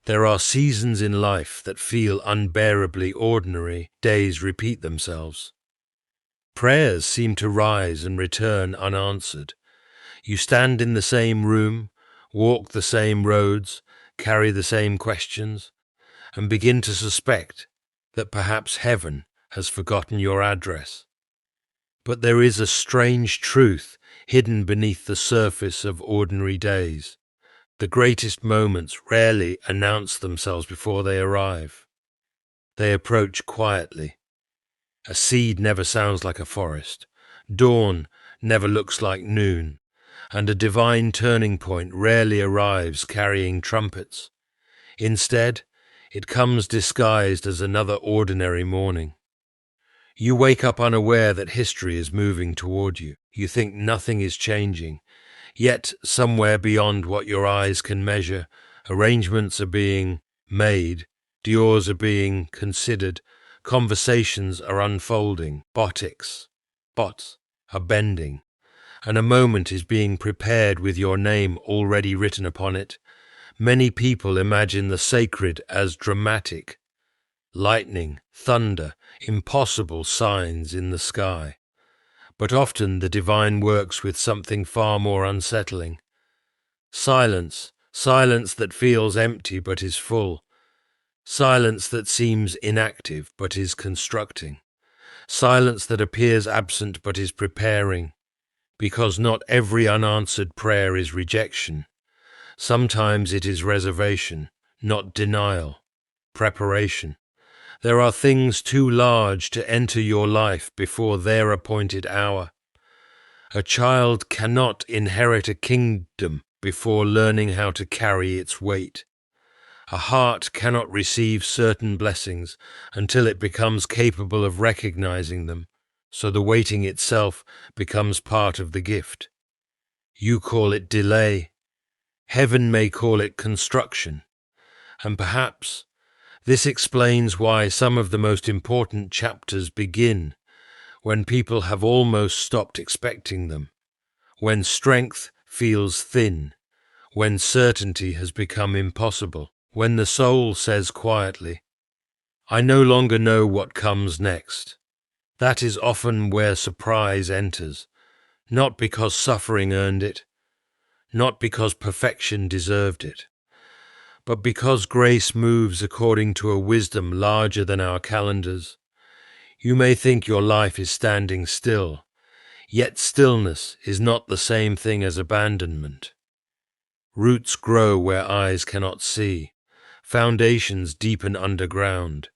There are seasons in life that feel unbearably ordinary. Days repeat themselves. Prayers seem to rise and return unanswered. You stand in the same room, walk the same roads, carry the same questions, and begin to suspect that perhaps heaven has forgotten your address. But there is a strange truth hidden beneath the surface of ordinary days. The greatest moments rarely announce themselves before they arrive. They approach quietly. A seed never sounds like a forest. Dawn never looks like noon. And a divine turning point rarely arrives carrying trumpets. Instead, it comes disguised as another ordinary morning. You wake up unaware that history is moving toward you. You think nothing is changing. Yet, somewhere beyond what your eyes can measure, arrangements are being made, doors are being considered, conversations are unfolding, bots are bending, and a moment is being prepared with your name already written upon it. Many people imagine the sacred as dramatic, lightning, thunder, impossible signs in the sky. But often the divine works with something far more unsettling. Silence that feels empty but is full. Silence that seems inactive but is constructing. Silence that appears absent but is preparing. Because not every unanswered prayer is rejection. Sometimes it is reservation, not denial, preparation. There are things too large to enter your life before their appointed hour. A child cannot inherit a kingdom before learning how to carry its weight. A heart cannot receive certain blessings until it becomes capable of recognizing them, so the waiting itself becomes part of the gift. You call it delay. Heaven may call it construction. And perhaps this explains why some of the most important chapters begin when people have almost stopped expecting them, when strength feels thin, when certainty has become impossible, when the soul says quietly, "I no longer know what comes next." That is often where surprise enters, not because suffering earned it, not because perfection deserved it, but because grace moves according to a wisdom larger than our calendars. You may think your life is standing still, yet stillness is not the same thing as abandonment. Roots grow where eyes cannot see, foundations deepen underground,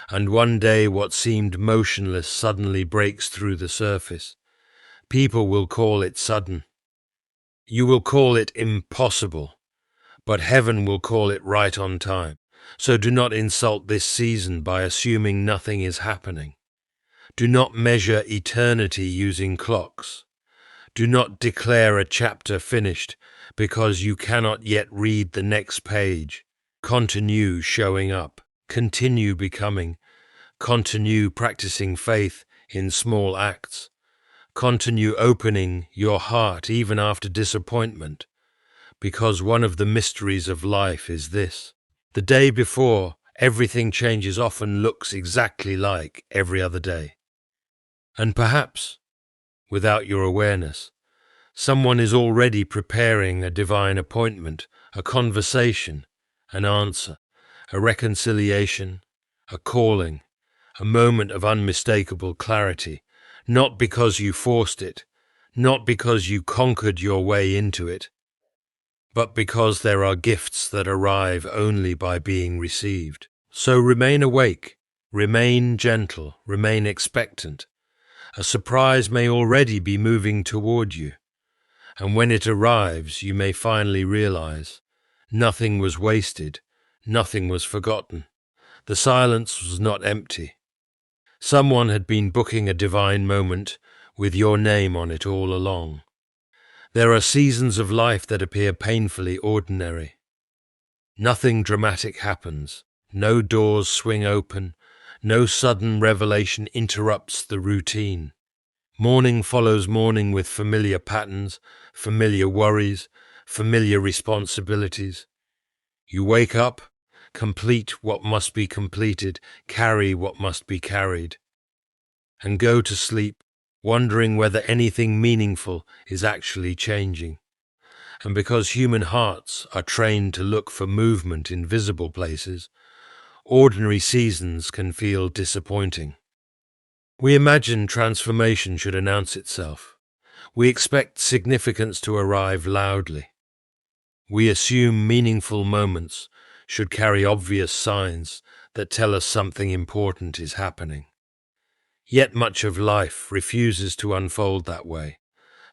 and one day what seemed motionless suddenly breaks through the surface. People will call it sudden. You will call it impossible. But heaven will call it right on time. So do not insult this season by assuming nothing is happening. Do not measure eternity using clocks. Do not declare a chapter finished because you cannot yet read the next page. Continue showing up. Continue becoming. Continue practicing faith in small acts. Continue opening your heart even after disappointment. Because one of the mysteries of life is this: the day before everything changes often looks exactly like every other day. And perhaps, without your awareness, someone is already preparing a divine appointment, a conversation, an answer, a reconciliation, a calling, a moment of unmistakable clarity, not because you forced it, not because you conquered your way into it, but because there are gifts that arrive only by being received. So remain awake, remain gentle, remain expectant. A surprise may already be moving toward you, and when it arrives, you may finally realize nothing was wasted, nothing was forgotten. The silence was not empty. Someone had been booking a divine moment with your name on it all along. There are seasons of life that appear painfully ordinary. Nothing dramatic happens. No doors swing open. No sudden revelation interrupts the routine. Morning follows morning with familiar patterns, familiar worries, familiar responsibilities. You wake up, complete what must be completed, carry what must be carried, and go to sleep wondering whether anything meaningful is actually changing. And because human hearts are trained to look for movement in visible places, ordinary seasons can feel disappointing. We imagine transformation should announce itself. We expect significance to arrive loudly. We assume meaningful moments should carry obvious signs that tell us something important is happening. Yet much of life refuses to unfold that way.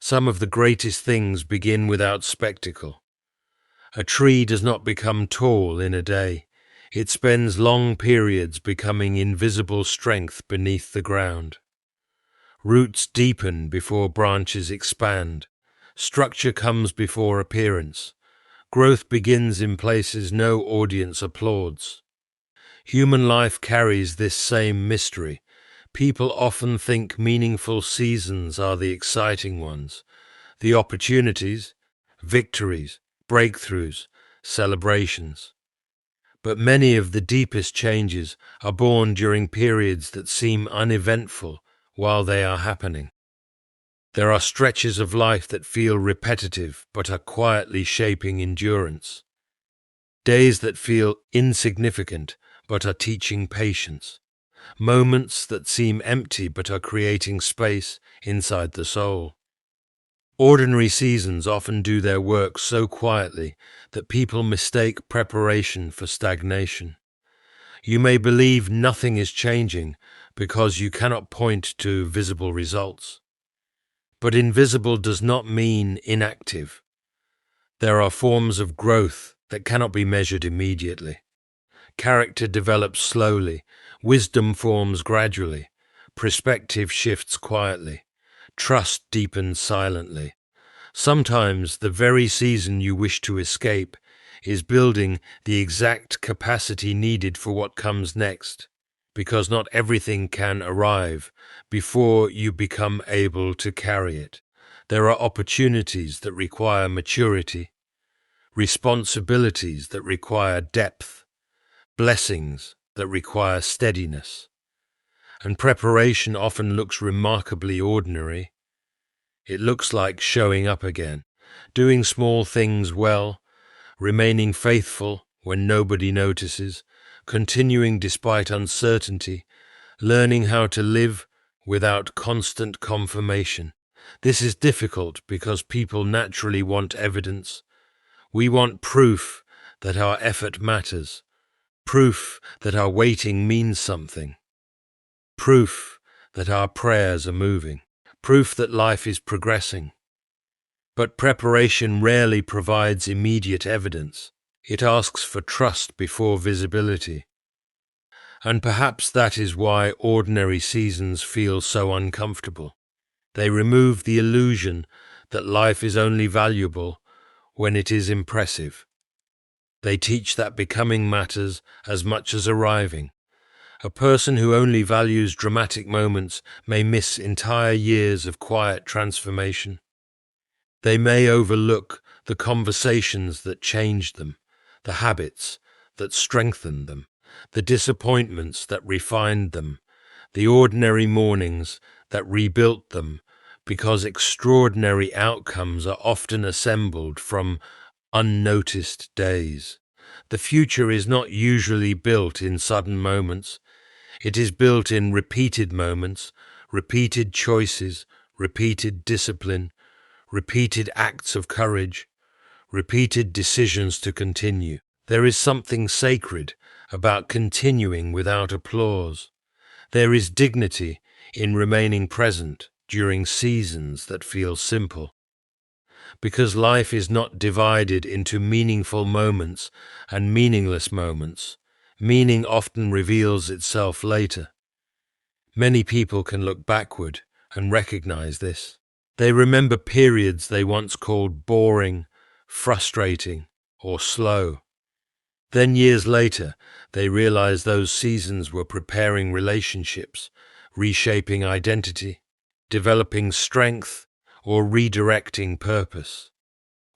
Some of the greatest things begin without spectacle. A tree does not become tall in a day. It spends long periods becoming invisible strength beneath the ground. Roots deepen before branches expand. Structure comes before appearance. Growth begins in places no audience applauds. Human life carries this same mystery. People often think meaningful seasons are the exciting ones, the opportunities, victories, breakthroughs, celebrations. But many of the deepest changes are born during periods that seem uneventful while they are happening. There are stretches of life that feel repetitive but are quietly shaping endurance. Days that feel insignificant but are teaching patience. Moments that seem empty but are creating space inside the soul. Ordinary seasons often do their work so quietly that people mistake preparation for stagnation. You may believe nothing is changing because you cannot point to visible results. But invisible does not mean inactive. There are forms of growth that cannot be measured immediately. Character develops slowly, wisdom forms gradually, perspective shifts quietly, trust deepens silently. Sometimes the very season you wish to escape is building the exact capacity needed for what comes next, because not everything can arrive before you become able to carry it. There are opportunities that require maturity, responsibilities that require depth, blessings that require steadiness, and preparation often looks remarkably ordinary. It looks like showing up again, doing small things well, remaining faithful when nobody notices, continuing despite uncertainty, learning how to live without constant confirmation. This is difficult because people naturally want evidence. We want proof that our effort matters, proof that our waiting means something, proof that our prayers are moving, proof that life is progressing. But preparation rarely provides immediate evidence. It asks for trust before visibility. And perhaps that is why ordinary seasons feel so uncomfortable. They remove the illusion that life is only valuable when it is impressive. They teach that becoming matters as much as arriving. A person who only values dramatic moments may miss entire years of quiet transformation. They may overlook the conversations that changed them, the habits that strengthened them, the disappointments that refined them, the ordinary mornings that rebuilt them, because extraordinary outcomes are often assembled from unnoticed days. The future is not usually built in sudden moments. It is built in repeated moments, repeated choices, repeated discipline, repeated acts of courage, repeated decisions to continue. There is something sacred about continuing without applause. There is dignity in remaining present during seasons that feel simple. Because life is not divided into meaningful moments and meaningless moments, meaning often reveals itself later. Many people can look backward and recognize this. They remember periods they once called boring, frustrating, or slow. Then years later, they realize those seasons were preparing relationships, reshaping identity, developing strength, or redirecting purpose.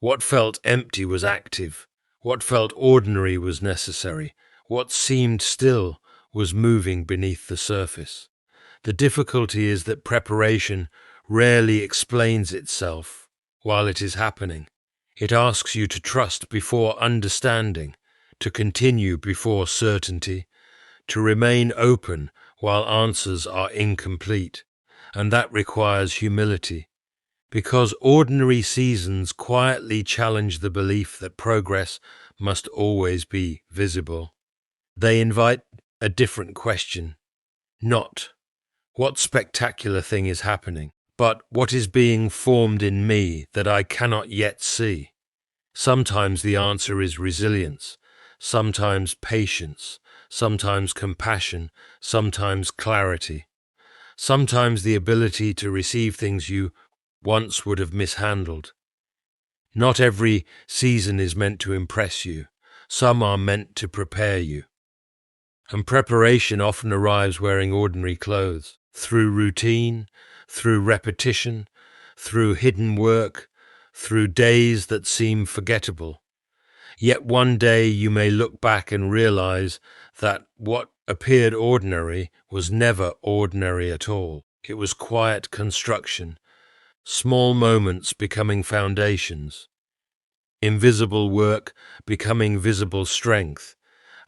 What felt empty was active. What felt ordinary was necessary. What seemed still was moving beneath the surface. The difficulty is that preparation rarely explains itself while it is happening. It asks you to trust before understanding, to continue before certainty, to remain open while answers are incomplete. And that requires humility, because ordinary seasons quietly challenge the belief that progress must always be visible. They invite a different question, not what spectacular thing is happening, but what is being formed in me that I cannot yet see. Sometimes the answer is resilience, sometimes patience, sometimes compassion, sometimes clarity, sometimes the ability to receive things you once would have mishandled. Not every season is meant to impress you. Some are meant to prepare you. And preparation often arrives wearing ordinary clothes, through routine, through repetition, through hidden work, through days that seem forgettable. Yet one day you may look back and realize that what appeared ordinary was never ordinary at all. It was quiet construction, small moments becoming foundations, invisible work becoming visible strength,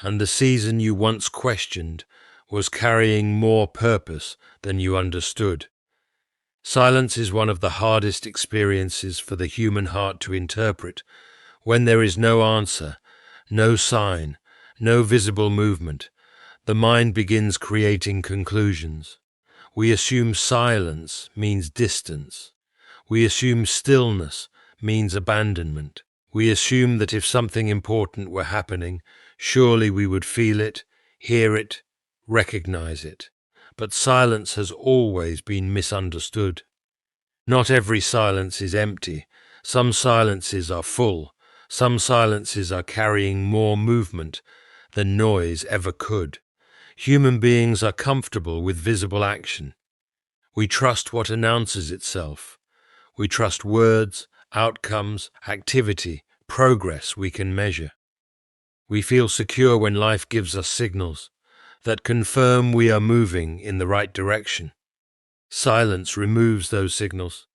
and the season you once questioned was carrying more purpose than you understood. Silence is one of the hardest experiences for the human heart to interpret. When there is no answer, no sign, no visible movement, the mind begins creating conclusions. We assume silence means distance. We assume stillness means abandonment. We assume that if something important were happening, surely we would feel it, hear it, recognize it. But silence has always been misunderstood. Not every silence is empty. Some silences are full. Some silences are carrying more movement than noise ever could. Human beings are comfortable with visible action. We trust what announces itself. We trust words, outcomes, activity, progress we can measure. We feel secure when life gives us signals that confirm we are moving in the right direction. Silence removes those signals.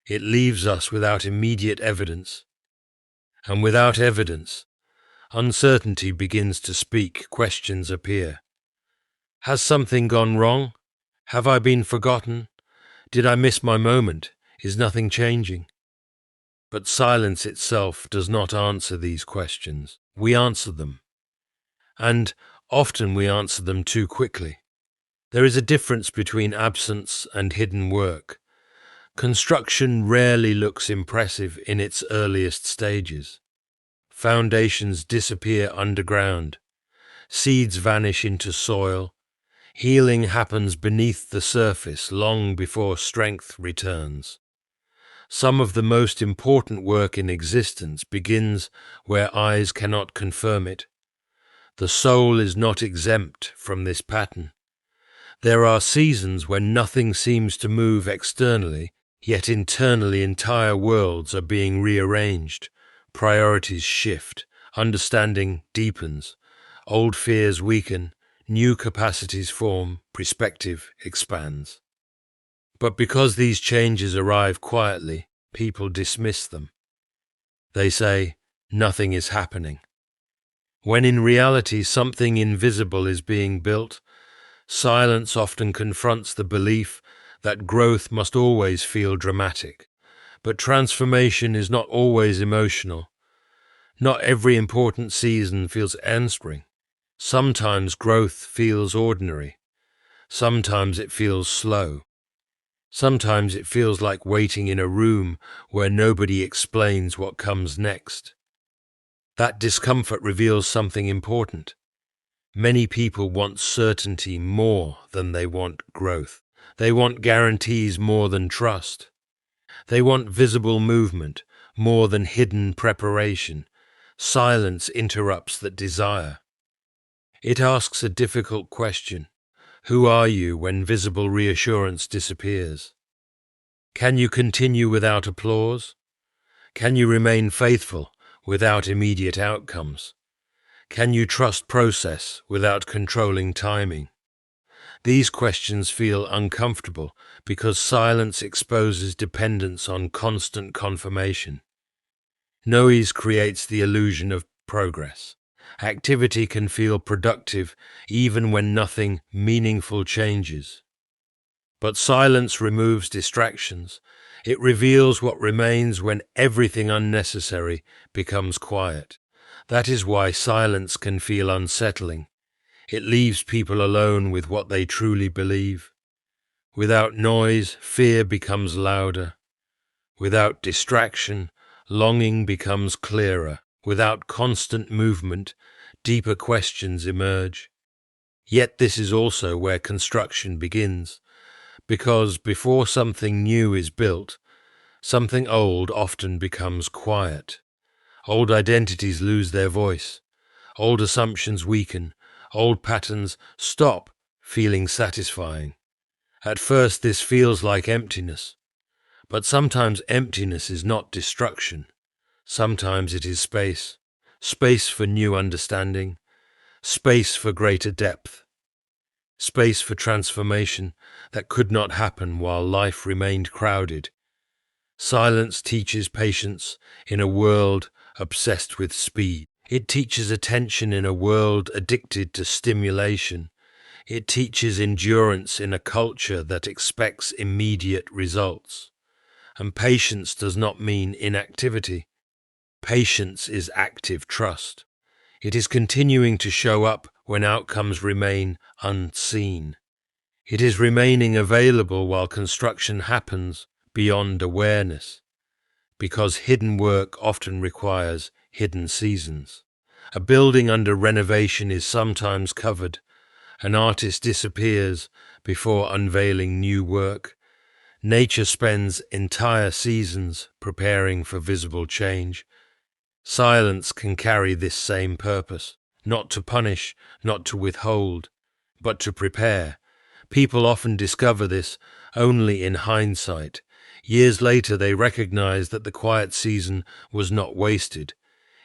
It leaves us without immediate evidence. And without evidence, uncertainty begins to speak, questions appear. Has something gone wrong? Have I been forgotten? Did I miss my moment? Is nothing changing? But silence itself does not answer these questions. We answer them. And often we answer them too quickly. There is a difference between absence and hidden work. Construction rarely looks impressive in its earliest stages. Foundations disappear underground. Seeds vanish into soil. Healing happens beneath the surface long before strength returns. Some of the most important work in existence begins where eyes cannot confirm it. The soul is not exempt from this pattern. There are seasons when nothing seems to move externally, yet internally entire worlds are being rearranged. Priorities shift, understanding deepens, old fears weaken, new capacities form, perspective expands. But because these changes arrive quietly, people dismiss them. They say, nothing is happening. When in reality something invisible is being built, silence often confronts the belief that growth must always feel dramatic. But transformation is not always emotional. Not every important season feels answering. Sometimes growth feels ordinary. Sometimes it feels slow. Sometimes it feels like waiting in a room where nobody explains what comes next. That discomfort reveals something important. Many people want certainty more than they want growth. They want guarantees more than trust. They want visible movement more than hidden preparation. Silence interrupts that desire. It asks a difficult question. Who are you when visible reassurance disappears? Can you continue without applause? Can you remain faithful without immediate outcomes? Can you trust process without controlling timing? These questions feel uncomfortable because silence exposes dependence on constant confirmation. Noise creates the illusion of progress. Activity can feel productive even when nothing meaningful changes. But silence removes distractions. It reveals what remains when everything unnecessary becomes quiet. That is why silence can feel unsettling. It leaves people alone with what they truly believe. Without noise, fear becomes louder. Without distraction, longing becomes clearer. Without constant movement, deeper questions emerge. Yet this is also where construction begins, because before something new is built, something old often becomes quiet. Old identities lose their voice. Old assumptions weaken. Old patterns stop feeling satisfying. At first this feels like emptiness, but sometimes emptiness is not destruction. Sometimes it is space. Space for new understanding. Space for greater depth. Space for transformation that could not happen while life remained crowded. Silence teaches patience in a world obsessed with speed. It teaches attention in a world addicted to stimulation. It teaches endurance in a culture that expects immediate results. And patience does not mean inactivity. Patience is active trust. It is continuing to show up when outcomes remain unseen. It is remaining available while construction happens beyond awareness, because hidden work often requires hidden seasons. A building under renovation is sometimes covered. An artist disappears before unveiling new work. Nature spends entire seasons preparing for visible change. Silence can carry this same purpose, not to punish, not to withhold, but to prepare. People often discover this only in hindsight. Years later, they recognize that the quiet season was not wasted.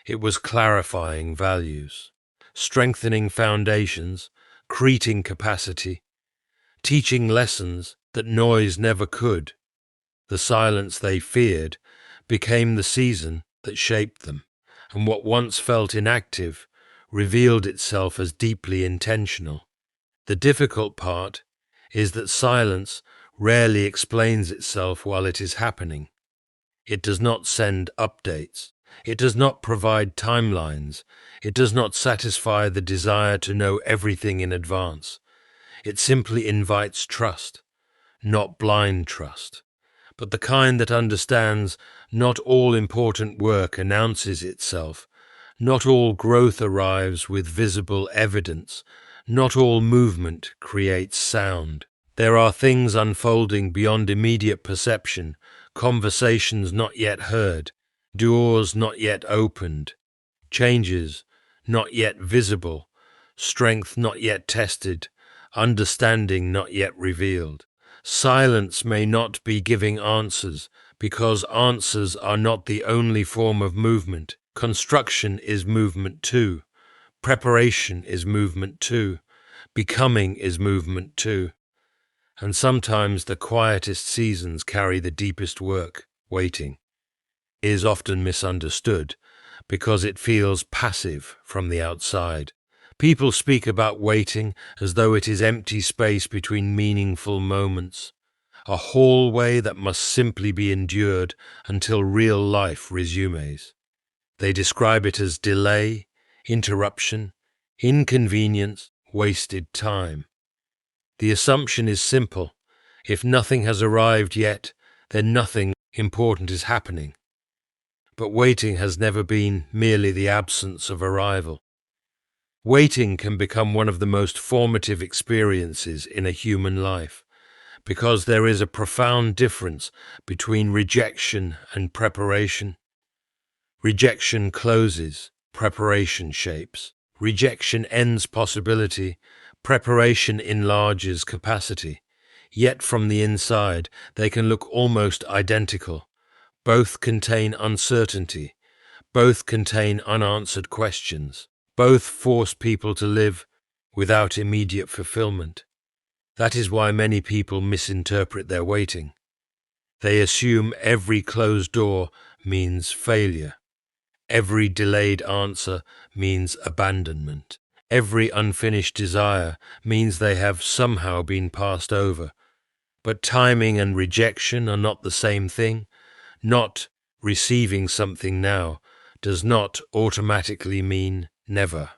It was clarifying values, strengthening foundations, creating capacity, teaching lessons that noise never could. The silence they feared became the season that shaped them, and what once felt inactive revealed itself as deeply intentional. The difficult part is that silence rarely explains itself while it is happening. It does not send updates. It does not provide timelines. It does not satisfy the desire to know everything in advance. It simply invites trust, not blind trust, but the kind that understands not all important work announces itself, not all growth arrives with visible evidence, not all movement creates sound. There are things unfolding beyond immediate perception, conversations not yet heard, doors not yet opened, changes not yet visible, strength not yet tested, understanding not yet revealed. Silence may not be giving answers, because answers are not the only form of movement. Construction is movement too. Preparation is movement too. Becoming is movement too. And sometimes the quietest seasons carry the deepest work. Waiting is often misunderstood because it feels passive from the outside. People speak about waiting as though it is empty space between meaningful moments, a hallway that must simply be endured until real life resumes. They describe it as delay, interruption, inconvenience, wasted time. The assumption is simple. If nothing has arrived yet, then nothing important is happening. But waiting has never been merely the absence of arrival. Waiting can become one of the most formative experiences in a human life, because there is a profound difference between rejection and preparation. Rejection closes, preparation shapes. Rejection ends possibility, preparation enlarges capacity. Yet from the inside, they can look almost identical. Both contain uncertainty. Both contain unanswered questions. Both force people to live without immediate fulfillment. That is why many people misinterpret their waiting. They assume every closed door means failure. Every delayed answer means abandonment. Every unfinished desire means they have somehow been passed over. But timing and rejection are not the same thing. Not receiving something now does not automatically mean never.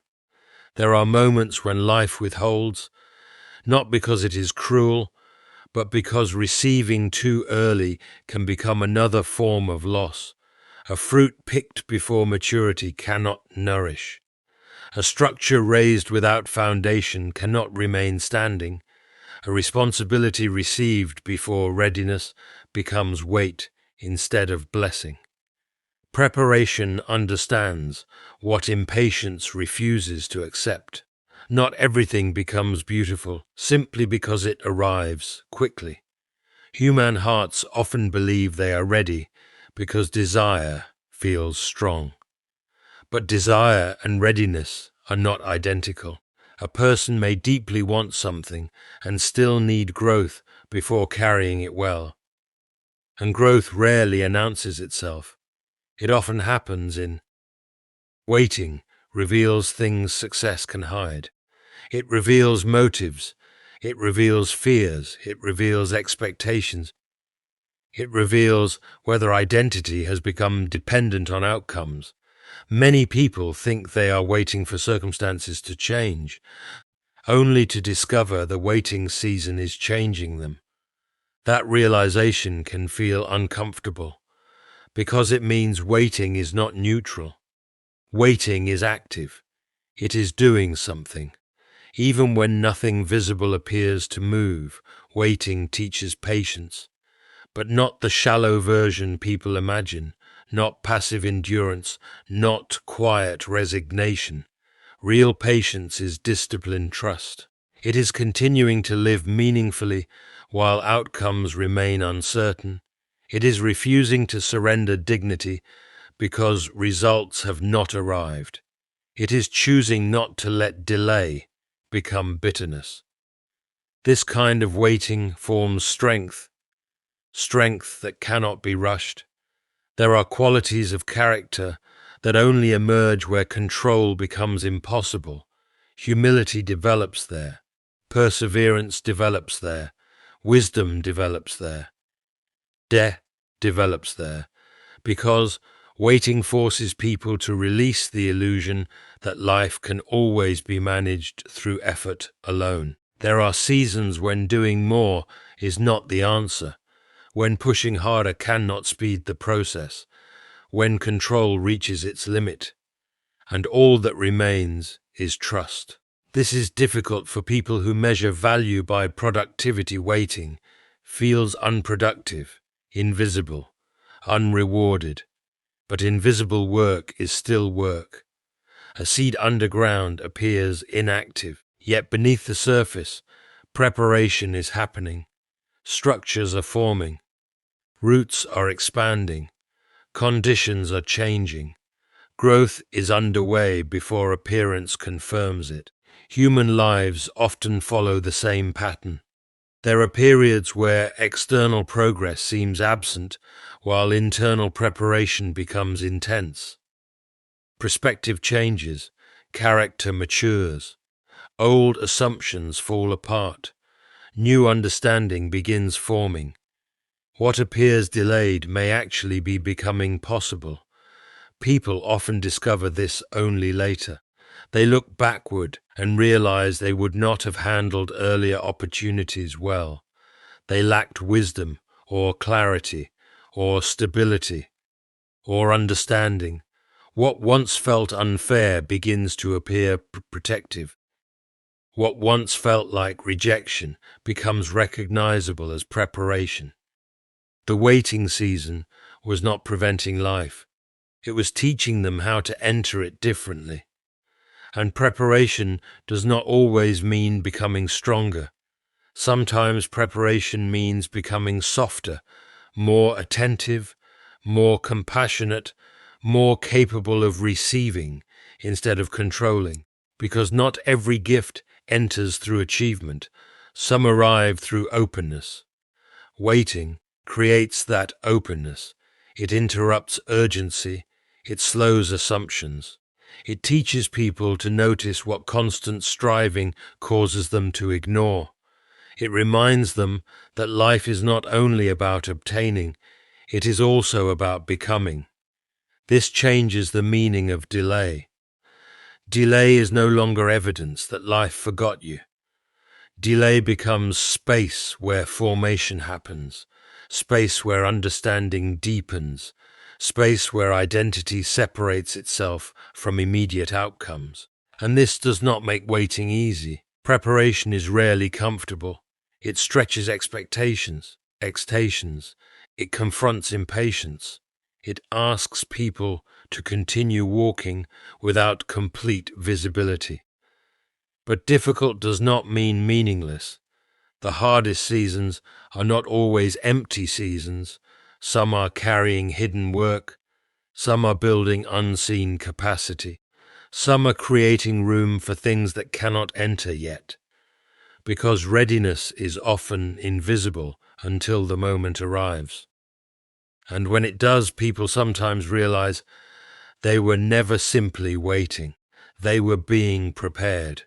There are moments when life withholds, not because it is cruel, but because receiving too early can become another form of loss. A fruit picked before maturity cannot nourish. A structure raised without foundation cannot remain standing. A responsibility received before readiness becomes weight instead of blessing. Preparation understands what impatience refuses to accept. Not everything becomes beautiful simply because it arrives quickly. Human hearts often believe they are ready because desire feels strong. But desire and readiness are not identical. A person may deeply want something and still need growth before carrying it well. And growth rarely announces itself. It often happens in waiting, reveals things success can hide. It reveals motives. It reveals fears. It reveals expectations. It reveals whether identity has become dependent on outcomes. Many people think they are waiting for circumstances to change, only to discover the waiting season is changing them. That realization can feel uncomfortable, because it means waiting is not neutral. Waiting is active. It is doing something. Even when nothing visible appears to move, waiting teaches patience. But not the shallow version people imagine, not passive endurance, not quiet resignation. Real patience is disciplined trust. It is continuing to live meaningfully while outcomes remain uncertain. It is refusing to surrender dignity because results have not arrived. It is choosing not to let delay become bitterness. This kind of waiting forms strength that cannot be rushed. There are qualities of character that only emerge where control becomes impossible. Humility develops there. Perseverance develops there. Wisdom develops there. Death develops there. Because waiting forces people to release the illusion that life can always be managed through effort alone. There are seasons when doing more is not the answer, when pushing harder cannot speed the process, when control reaches its limit, and all that remains is trust. This is difficult for people who measure value by productivity. Waiting feels unproductive, invisible, unrewarded. But invisible work is still work. A seed underground appears inactive, yet beneath the surface, preparation is happening. Structures are forming. Roots are expanding. Conditions are changing. Growth is underway before appearance confirms it. Human lives often follow the same pattern. There are periods where external progress seems absent, while internal preparation becomes intense. Perspective changes, character matures, old assumptions fall apart, new understanding begins forming. What appears delayed may actually be becoming possible. People often discover this only later. They look backward and realize they would not have handled earlier opportunities well. They lacked wisdom or clarity or stability or understanding. What once felt unfair begins to appear protective. What once felt like rejection becomes recognizable as preparation. The waiting season was not preventing life. It was teaching them how to enter it differently. And preparation does not always mean becoming stronger. Sometimes preparation means becoming softer, more attentive, more compassionate, more capable of receiving. instead of controlling, because not every gift enters through achievement. Some arrive through openness. Waiting creates that openness. It interrupts urgency. It slows assumptions. It teaches people to notice what constant striving causes them to ignore. It reminds them that life is not only about obtaining, it is also about becoming. This changes the meaning of delay. Delay is no longer evidence that life forgot you. Delay becomes space where formation happens, space where understanding deepens, space where identity separates itself from immediate outcomes. And this does not make waiting easy. Preparation is rarely comfortable. It stretches expectations. It confronts impatience. It asks people to continue walking without complete visibility. But difficult does not mean meaningless. The hardest seasons are not always empty seasons. Some are carrying hidden work. Some are building unseen capacity. Some are creating room for things that cannot enter yet. Because readiness is often invisible until the moment arrives. And when it does, people sometimes realize they were never simply waiting. They were being prepared.